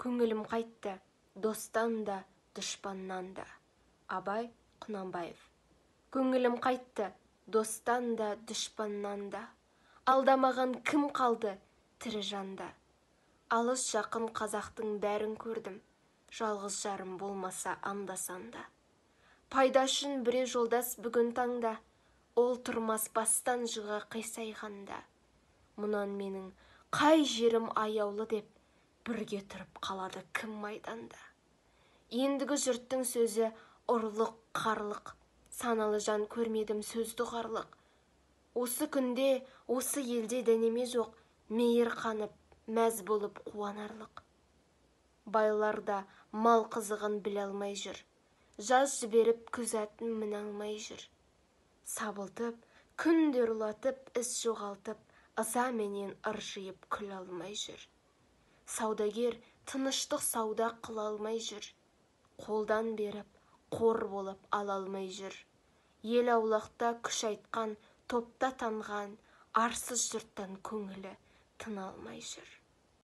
Көңілім қайтты, достан да, дұшпаннан да. Абай Құнанбаев. Көңілім қайтты, достан да, дұшпаннан да. Алдамаған кім қалды, тірі жанда. Алыс жақын қазақтың бәрін көрдім, жалғыз жарым болмаса анда-санда. Пайда үшін біре жолдас бүгін таңда, ол тұрмас бастан жыға қисайғанда. Мұнан менің қай жерім аяулы деп, бірге тұрып қалады кім майданда. Ендігі жұрттың сөзі ұрлық, қарлық, саналы жан көрмедім сөзді қарлық. Осы күнде, осы елде дәнеме жоқ, мейір қанып, мәз болып қуанарлық. Байларда мал қызығын біле алмай жүр, жаз жіберіп күз атын міне алмай жүр. Сабылтып, күндер ұлатып, іс жоғалтып, ыза менен ыржиып күл алмай жүр. Саудагер тыныштық сауда қыла алмай жүр. Қолдан беріп, қор болып ала алмай жүр. Ел аулақта күш айтқан, топта танған, арсыз жұрттан көңілі тына алмай жүр.